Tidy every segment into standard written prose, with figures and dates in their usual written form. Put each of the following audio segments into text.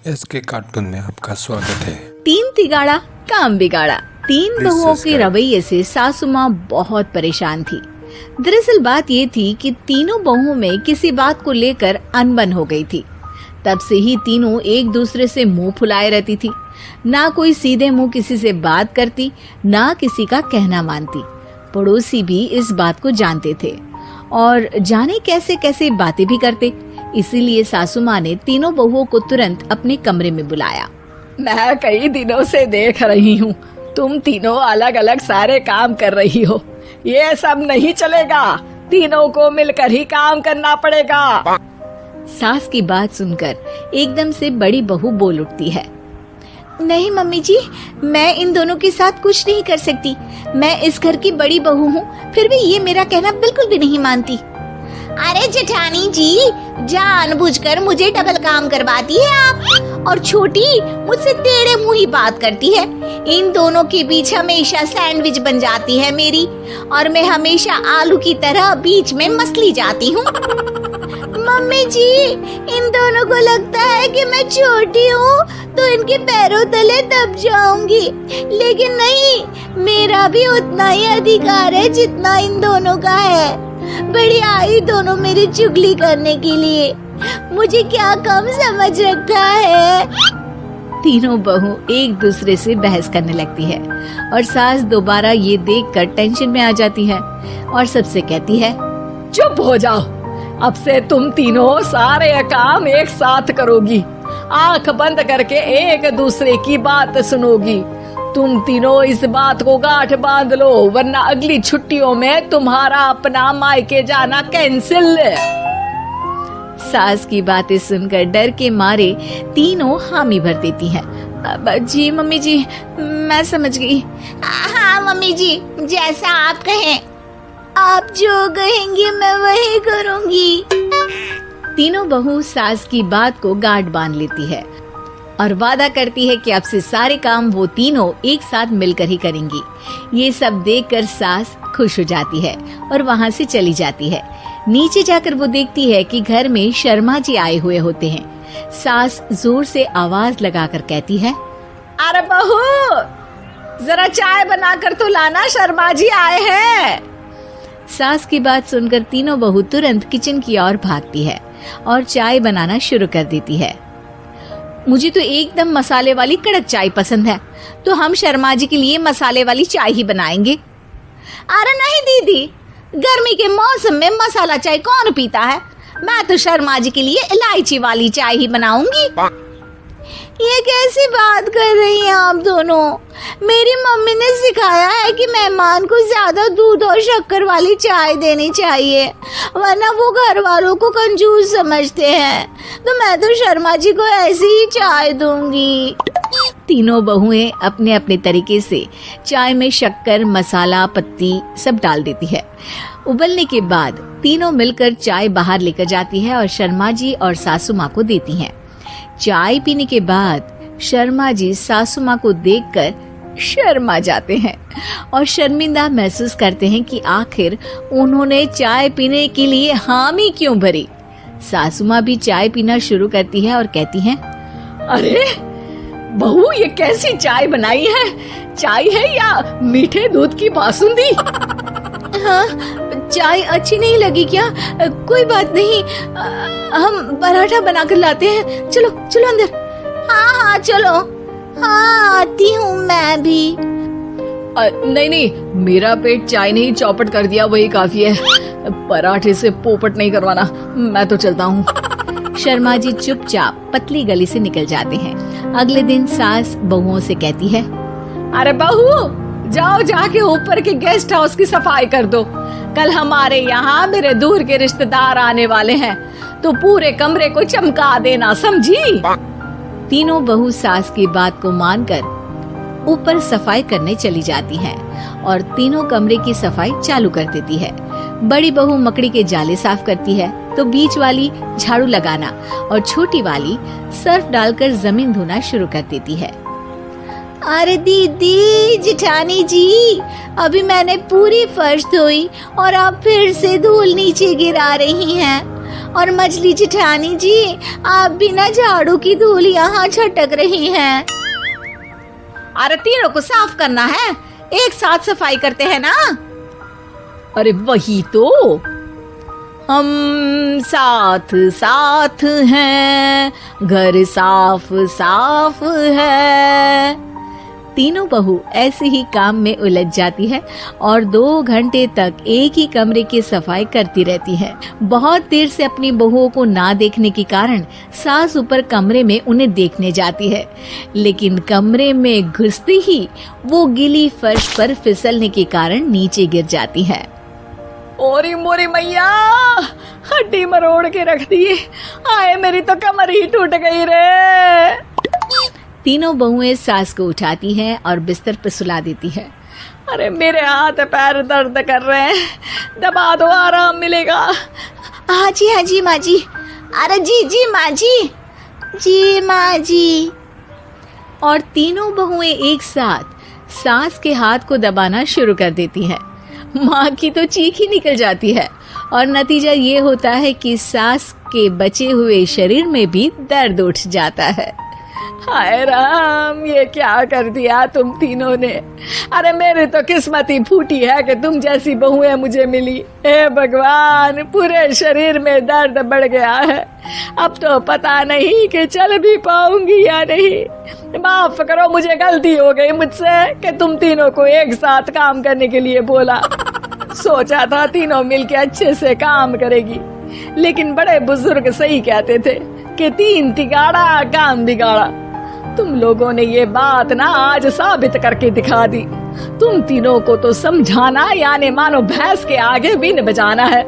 SK cartoon में आपका स्वागत है। तीन तिगाड़ा काम बिगाड़ा। तीन बहुओं के रवैये से सासू माँ बहुत परेशान थी। दरअसल बात ये थी कि तीनों बहुओं में किसी बात को लेकर अनबन हो गई थी। तब से ही तीनों एक दूसरे से मुंह फुलाए रहती थी। ना कोई सीधे मुंह किसी से बात करती, ना किसी का कहना मानती। पड़ोसी भी इस बात को जानते थे और जाने कैसे कैसे बातें भी करते। इसीलिए सासू माँ ने तीनों बहुओं को तुरंत अपने कमरे में बुलाया। मैं कई दिनों से देख रही हूँ, तुम तीनों अलग अलग सारे काम कर रही हो। ये सब नहीं चलेगा, तीनों को मिलकर ही काम करना पड़ेगा। सास की बात सुनकर एकदम से बड़ी बहू बोल उठती है। नहीं मम्मी जी, मैं इन दोनों के साथ कुछ नहीं कर सकती। मैं इस घर की बड़ी बहू हूँ, फिर भी ये मेरा कहना बिल्कुल भी नहीं मानती। अरे जेठानी जी, जानबूझकर मुझे डबल काम करवाती है आप। और छोटी मुझसे टेढ़े मुंह ही बात करती है। इन दोनों के बीच हमेशा सैंडविच बन जाती है मेरी, और मैं हमेशा आलू की तरह बीच में मसली जाती हूँ। मम्मी जी, इन दोनों को लगता है कि मैं छोटी हूँ तो इनके पैरों तले दब जाऊंगी, लेकिन नहीं, मेरा भी उतना ही अधिकार है जितना इन दोनों का है। बड़ी आई दोनों मेरी चुगली करने के लिए, मुझे क्या कम समझ रखा है। तीनों बहू एक दूसरे से बहस करने लगती है और सास दोबारा ये देखकर टेंशन में आ जाती है और सबसे कहती है, चुप हो जाओ, अब से तुम तीनों सारे काम एक साथ करोगी। आंख बंद करके एक दूसरे की बात सुनोगी। तुम तीनों इस बात को गांठ बांध लो, वरना अगली छुट्टियों में तुम्हारा अपना मायके जाना कैंसिल। सास की बातें सुनकर डर के मारे तीनों हामी भर देती हैं। जी मम्मी जी, मैं समझ गई। हाँ मम्मी जी, जैसा आप कहें। आप जो कहेंगी मैं वही करूंगी। तीनों बहू सास की बात को गांठ बांध लेती है और वादा करती है कि अब से सारे काम वो तीनों एक साथ मिलकर ही करेंगी। ये सब देखकर सास खुश हो जाती है और वहाँ से चली जाती है। नीचे जाकर वो देखती है कि घर में शर्मा जी आए हुए होते हैं। सास जोर से आवाज लगाकर कहती है, अरे बहू, जरा चाय बनाकर तो लाना, शर्मा जी आए हैं। सास की बात सुनकर तीनों बहू तुरंत किचन की ओर भागती है और चाय बनाना शुरू कर देती है। मुझे तो एकदम मसाले वाली कड़क चाय पसंद है, तो हम शर्मा जी के लिए मसाले वाली चाय ही बनाएंगे। अरे नहीं दीदी, गर्मी के मौसम में मसाला चाय कौन पीता है? मैं तो शर्मा जी के लिए इलायची वाली चाय ही बनाऊंगी। ये कैसी बात कर रही हैं आप दोनों? मेरी मम्मी ने सिखाया है कि मेहमान को ज्यादा दूध और शक्कर वाली चाय देनी चाहिए, वरना वो घर वालों को कंजूस समझते हैं। तो मैं तो शर्मा जी को ऐसी ही चाय दूंगी। तीनों बहुएं अपने अपने तरीके से चाय में शक्कर, मसाला, पत्ती सब डाल देती है। उबलने के बाद तीनों मिलकर चाय बाहर लेकर जाती है और शर्मा जी और सासू माँ को देती हैं। चाय पीने के बाद शर्मा जी सासू माँ को देखकर शर्मा जाते हैं और शर्मिंदा महसूस करते हैं कि आखिर उन्होंने चाय पीने के लिए हामी क्यों भरी। सासू माँ भी चाय पीना शुरू करती है और कहती हैं, अरे बहू, ये कैसी चाय बनाई है? चाय है या मीठे दूध की बासुंदी? हाँ, चाय अच्छी नहीं लगी क्या? कोई बात नहीं, हम पराठा बनाकर लाते हैं। चलो चलो अंदर। हाँ चलो। हाँ आती हूँ मैं भी। नहीं नहीं, मेरा पेट चाय ने ही चौपट कर दिया, वही काफी है। पराठे से पोपट नहीं करवाना, मैं तो चलता हूँ। शर्मा जी चुपचाप पतली गली से निकल जाते हैं। अगले दिन सास बहुओं से कहती है, अरे बहू, जाओ जाके ऊपर के गेस्ट हाउस की सफाई कर दो। कल हमारे यहाँ मेरे दूर के रिश्तेदार आने वाले हैं, तो पूरे कमरे को चमका देना, समझी? तीनों बहू सास की बात को मानकर ऊपर सफाई करने चली जाती हैं और तीनों कमरे की सफाई चालू कर देती है। बड़ी बहू मकड़ी के जाले साफ करती है, तो बीच वाली झाड़ू लगाना और छोटी वाली सर्फ डालकर जमीन धोना शुरू कर देती है। अरे दीदी, जेठानी जी, अभी मैंने पूरी फर्श धोई और आप फिर से धूल नीचे गिरा रही हैं। और मछली जेठानी जी, आप बिना झाड़ू की धूल यहाँ छटक रही हैं। अरे तीनों को साफ करना है, एक साथ सफाई करते हैं ना। अरे वही तो, हम साथ साथ हैं, घर साफ साफ है। तीनों बहू ऐसे ही काम में उलझ जाती है और 2 घंटे तक एक ही कमरे की सफाई करती रहती है। बहुत देर से अपनी बहुओं को ना देखने के कारण सास ऊपर कमरे में उन्हें देखने जाती है, लेकिन कमरे में घुसते ही वो गीली फर्श पर फिसलने के कारण नीचे गिर जाती है। ओरी मोरी मैया, हड्डी मरोड़ के रख दी। आए मेरी तो कमर ही टूट गई रे। तीनों बहुएं सास को उठाती हैं और बिस्तर पर सुला देती है। अरे मेरे हाथ पैर दर्द कर रहे हैं, दबा दो आराम मिलेगा। हाँ जी माँ जी। अरे जी माँ जी माँ जी। और तीनों बहुएं एक साथ सास के हाथ को दबाना शुरू कर देती हैं। माँ की तो चीख ही निकल जाती है और नतीजा ये होता है कि सास के बचे हुए शरीर में भी दर्द उठ जाता है। हाय राम, ये क्या कर दिया तुम तीनों ने। अरे मेरी तो किस्मत ही फूटी है कि तुम जैसी बहुएं मुझे मिली। हे भगवान, पूरे शरीर में दर्द बढ़ गया है। अब तो पता नहीं कि चल भी पाऊंगी या नहीं। माफ करो, मुझे गलती हो गई मुझसे कि तुम तीनों को एक साथ काम करने के लिए बोला। सोचा था तीनों मिलके अच्छे से काम करेगी, लेकिन बड़े बुजुर्ग सही कहते थे कि 3 तिगाड़ा काम बिगाड़ा। तुम लोगों ने ये बात ना आज साबित करके दिखा दी। तुम तीनों को तो समझाना यानी मानो भैंस के आगे बीन बजाना है।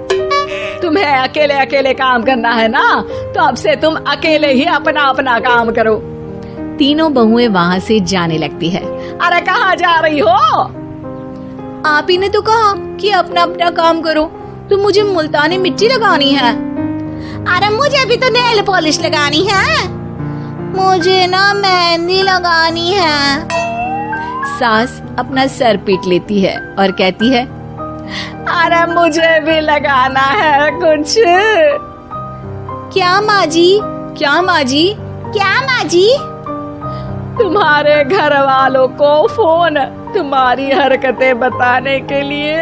तुम्हें अकेले अकेले काम करना है ना, तो अब से तुम अकेले ही अपना अपना काम करो। तीनों बहुएं वहाँ से जाने लगती है। अरे कहाँ जा रही हो? आप ही ने तो कहा कि अपना अपना काम करो, तो मुझे मुल्तानी मिट्टी लगानी है। अरे मुझे भी तो नेल पॉलिश लगानी है। मुझे ना मेहंदी लगानी है। सास अपना सर पीट लेती है और कहती है, अरे मुझे भी लगाना है कुछ। क्या माँ जी? क्या माँ जी? क्या माँ जी? तुम्हारे घर वालों को फोन तुम्हारी हरकतें बताने के लिए।